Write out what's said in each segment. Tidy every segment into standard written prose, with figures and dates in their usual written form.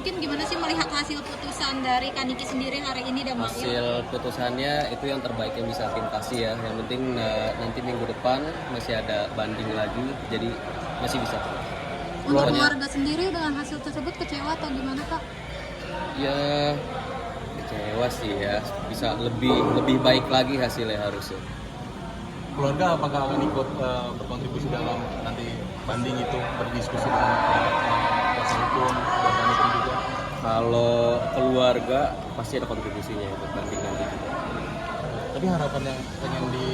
Hakim gimana sih melihat hasil putusan dari Kaniki sendiri hari ini dan Mail? Hasil putusannya itu yang terbaik yang bisa Hakim kasih ya. Yang penting nanti minggu depan masih ada banding lagi, jadi masih bisa. Untuk keluarga sendiri dengan hasil tersebut kecewa atau gimana Kak? Ya kecewa sih ya, bisa lebih baik lagi hasilnya harusnya. Keluarga apakah akan ikut berkontribusi dalam nanti banding itu, berdiskusi dengan kuasa hukum dan Kaniki juga? Kalau keluarga pasti ada kontribusinya untuk banding nanti juga. Tapi harapannya pengen di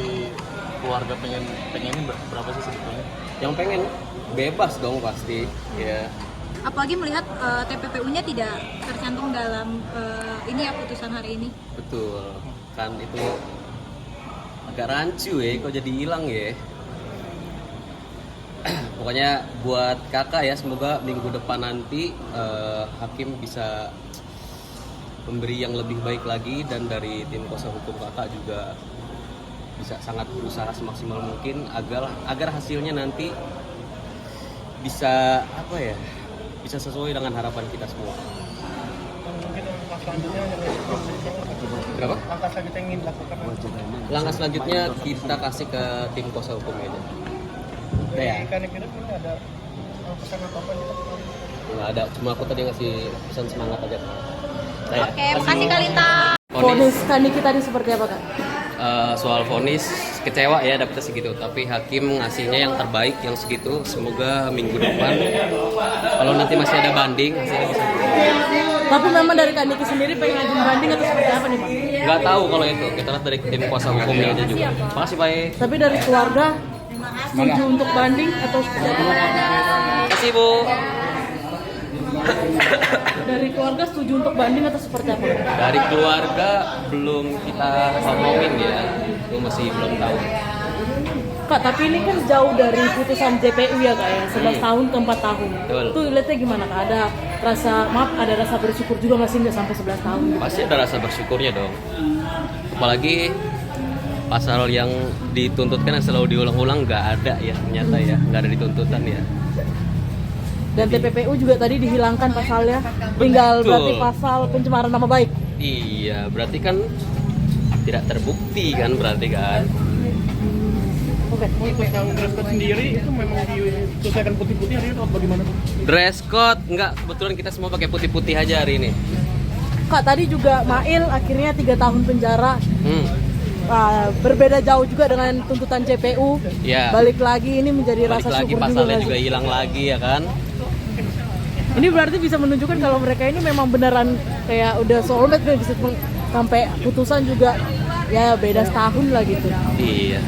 keluarga pengenin berapa sih sebetulnya? Yang pengen bebas dong pasti ya. Apalagi melihat TPPU-nya tidak tercantum dalam ini ya putusan hari ini. Betul, kan itu agak rancu ya, kok jadi hilang ya. Pokoknya buat kakak ya, semoga minggu depan nanti Hakim bisa memberi yang lebih baik lagi, dan dari tim kuasa hukum kakak juga bisa sangat berusaha semaksimal mungkin agar hasilnya nanti bisa bisa sesuai dengan harapan kita semua. Mungkin langkah selanjutnya Berapa? langkah selanjutnya yang ingin dilakukan. Langkah selanjutnya kita kasih ke tim kuasa hukumnya aja. Udah ya? Karena kita ada pesan apa gitu. Nggak ada, cuma aku tadi ngasih pesan semangat aja. Oke, makasih Kalita. Vonis Kaniki tadi seperti apa Kak? Soal vonis kecewa ya dapetnya segitu, tapi hakim ngasihnya yang terbaik yang segitu. Semoga minggu depan kalau nanti masih ada banding hasilnya bisa. Tapi memang dari Kaniki sendiri pengen ngajuin banding atau seperti apa nih Pak? Nggak tahu kalau itu, kita lihat dari tim kuasa hukumnya aja juga. Makasih Pak. Tapi dari keluarga setuju untuk banding atau seperti apa? Makasih Bu. Dari keluarga setuju untuk banding atau seperti apa? Dari keluarga belum kita ngomongin ya, itu masih belum tahu. Kak, tapi ini kan jauh dari putusan JPU ya Kak ya, 11 tahun ke 4 tahun. Betul. Itu lihatnya gimana Kak? Ada rasa bersyukur juga nggak sih nggak sampai 11 tahun? Gitu? Pasti ada rasa bersyukurnya dong. Apalagi pasal yang dituntutkan yang selalu diulang-ulang nggak ada ya, ternyata ya, nggak ada di tuntutan ya. Dan TPPU juga tadi dihilangkan pasalnya, tinggal Betul. berarti pasal pencemaran nama baik. Iya, berarti kan tidak terbukti kan, berarti kan. Oke. Untuk yang dress code sendiri itu memang diselesaikan putih-putih hari ini atau bagaimana? Dress code enggak, kebetulan kita semua pakai putih-putih aja hari ini. Kak, tadi juga Mail akhirnya 3 tahun penjara. Berbeda jauh juga dengan tuntutan CPU. Ya. Balik lagi ini menjadi Balik rasa lagi syukur pasalnya juga. juga hilang lagi ya kan. Ini berarti bisa menunjukkan kalau mereka ini memang beneran kayak udah soulmate nih, bisa sampai putusan juga ya beda setahun lah gitu. Iya.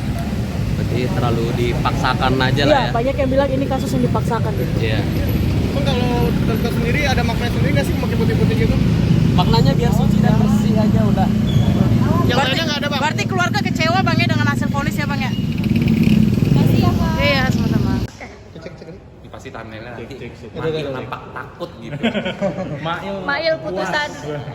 Berarti terlalu dipaksakan aja lah Iya, ya. banyak yang bilang ini kasus yang dipaksakan gitu. Iya. Emang kalau dress code sendiri ada makna sendiri nggak sih pakai putih-putih gitu? Maknanya biar suci dan bersih aja udah. Yang lainnya nggak ada bang? Berarti keluarga kecewa Bang ya dengan hasil vonis ya Bang ya? Makasih ya Kak. Iya, sama-sama. Cek. Pasti thumbnailnya nanti Cek. Mail nampak takut gitu. Mail putusan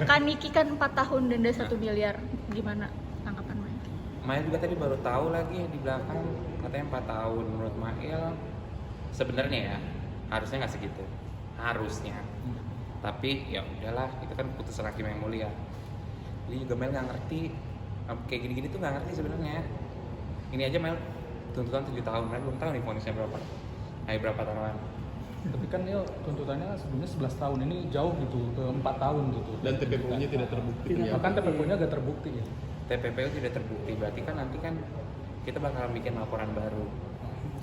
Kaniki kan 4 tahun denda 1 miliar. Gimana tanggapan Mail? Mail juga tadi baru tahu lagi di belakang katanya 4 tahun. Menurut Mail sebenarnya ya harusnya nggak segitu, harusnya. Tapi ya udahlah, itu kan putusan hakim yang mulia. Jadi juga Mail nggak ngerti kayak gini-gini tuh nggak ngerti sebenarnya. Ini aja Mail tuntutan 7 tahun, Mail belum tahu nih vonisnya berapa. Berapa taruhan? Tapi kan dia tuntutannya sebelumnya 11 tahun, ini jauh gitu ke 4 tahun gitu. Dan TPPU-nya tidak terbukti. Bahkan TPPU-nya gak terbukti ya. TPPU tidak terbukti, berarti kan nanti kan kita bakal bikin laporan baru.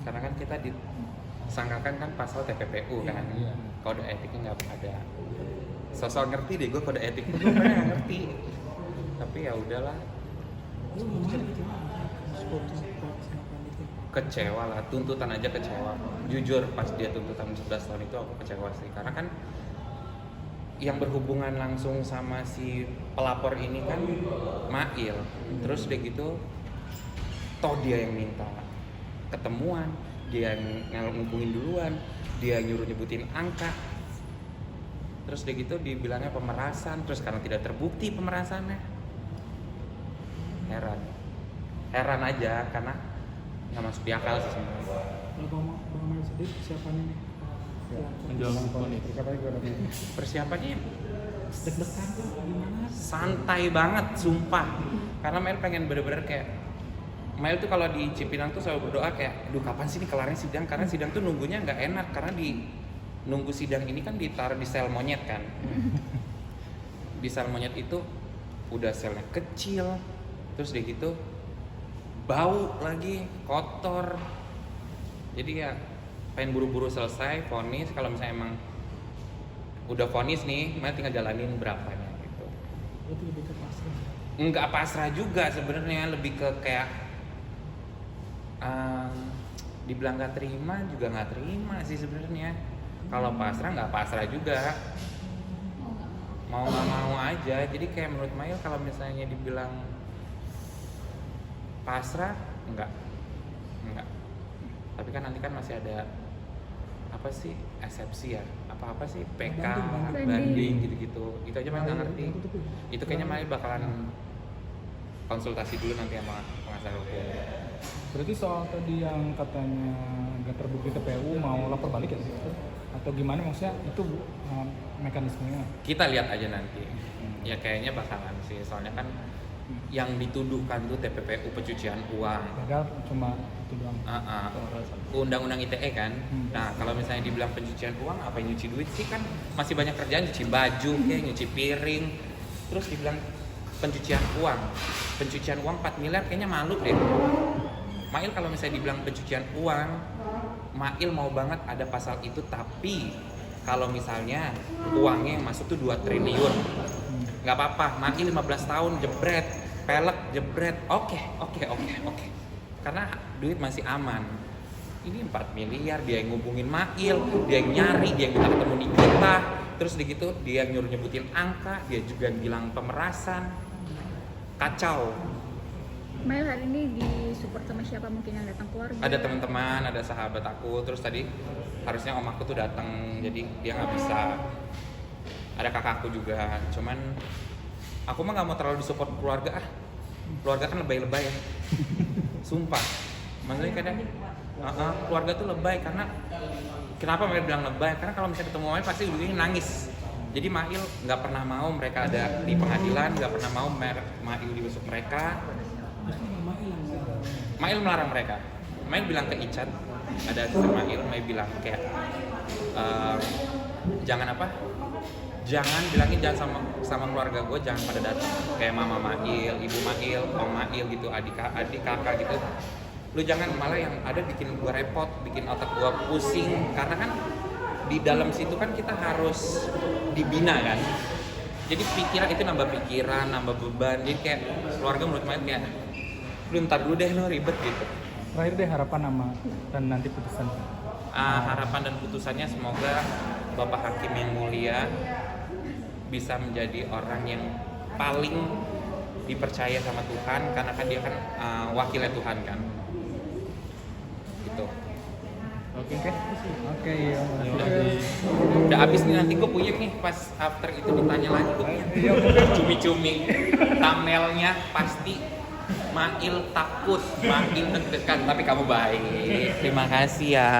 Karena kan kita disangkakan kan pasal TPPU kan, Iya. kode etiknya nggak ada. Sosok ngerti deh gue kode etik tuh gue nggak ngerti. Tapi ya udahlah. Kecewa lah, tuntutan aja kecewa. Jujur pas dia tuntutan 11 tahun itu aku kecewa sih, karena kan yang berhubungan langsung sama si pelapor ini kan Mail. Terus udah gitu toh dia yang minta ketemuan, dia yang ngubungin duluan, dia nyuruh nyebutin angka. Terus udah gitu dibilangnya pemerasan, terus karena tidak terbukti pemerasannya. Heran aja karena nggak masuk di akal sih sebenarnya. Kalau Bang Mail sendiri persiapannya nih menjelang vonis. Persiapannya santai banget, sumpah. Karena Mail pengen bener-bener kayak Mail tuh kalau di Cipinang tuh selalu berdoa kayak, aduh kapan sih nih kelarnya sidang? Karena sidang tuh nunggunya nggak enak karena nunggu sidang ini kan ditaruh di sel monyet kan. Di sel monyet itu udah selnya kecil, terus dia gitu bau lagi, kotor. Jadi ya pengen buru-buru selesai vonis. Kalau misalnya emang udah vonis nih, Mail tinggal jalanin berapanya gitu. Itu lebih ke pasrah. Enggak pasrah juga sebenarnya, lebih ke kayak dibilang nggak terima juga nggak terima sih sebenarnya. Kalau pasrah nggak pasrah juga, mau nggak mau aja. Jadi kayak menurut Mail kalau misalnya dibilang pasrah enggak. Tapi kan nanti kan masih ada apa sih eksepsi ya, apa sih PK, banding gitu-gitu. Itu aja Mail nggak ngerti. Itu kayaknya Mail bakalan konsultasi dulu nanti sama pengacara hukum. Berarti soal tadi yang katanya nggak terbukti TPU mau lapor balik ya? Atau gimana maksudnya itu mekanismenya? Kita lihat aja nanti. Ya kayaknya bakalan sih, soalnya kan yang dituduhkan tuh TPPU pencucian uang. Padahal cuma itu doang. Undang-undang ITE kan. Nah, kalau misalnya dibilang pencucian uang, apa yang nyuci duit sih kan masih banyak kerjaan, nyuci baju, kayak nyuci piring. Terus dibilang pencucian uang. Pencucian uang 4 miliar kayaknya malu deh. Mail kalau misalnya dibilang pencucian uang, Mail mau banget ada pasal itu, tapi kalau misalnya uangnya yang masuk tuh 2 triliun. Nggak apa-apa, Mail 15 tahun jebret, pelek jebret. Oke. Karena duit masih aman. Ini 4 miliar, dia yang ngubungin Mail, dia yang nyari, dia yang minta ketemu Nikita, terus begitu dia yang nyuruh nyebutin angka, dia juga bilang pemerasan. Kacau. Mail hari ini disupport sama siapa, mungkin yang datang keluarga? Ada teman-teman, ada sahabat aku, terus tadi harusnya om aku tuh datang, jadi dia nggak bisa. Ada kakakku juga, cuman aku mah nggak mau terlalu disupport keluarga. Keluarga kan lebay-lebay ya. Sumpah. Maksudnya kadang keluarga tuh lebay, karena kenapa Mail bilang lebay? Karena kalau misalnya ketemu Mail pasti ujungnya nangis. Jadi Mail nggak pernah mau mereka ada di pengadilan, nggak pernah mau Mail dibesuk mereka. Mail melarang mereka. Mail bilang ke Icat, ada sama Mail bilang kayak jangan bilangin jangan sama keluarga gue, jangan pada datang kayak mama Mail, ibu Mail, om Mail gitu, adik kakak gitu. Lu jangan, malah yang ada bikin gue repot, bikin otak gue pusing, karena kan di dalam situ kan kita harus dibina kan. Jadi pikiran itu nambah pikiran, nambah beban. Jadi kayak keluarga menurut Mail kayak lu ntar dulu deh, lu ribet gitu. Terakhir deh harapan nama dan nanti putusan. Harapan dan putusannya semoga Bapak Hakim yang mulia bisa menjadi orang yang paling dipercaya sama Tuhan, karena kan dia kan wakilnya Tuhan kan. Gitu. Oke, ya. Udah abis nih, nanti gue puyeng nih pas after itu ditanya lagi gue cumi-cumi. Thumbnailnya pasti Mail takut, Mail deg-degan, tapi kamu baik. Terima kasih ya.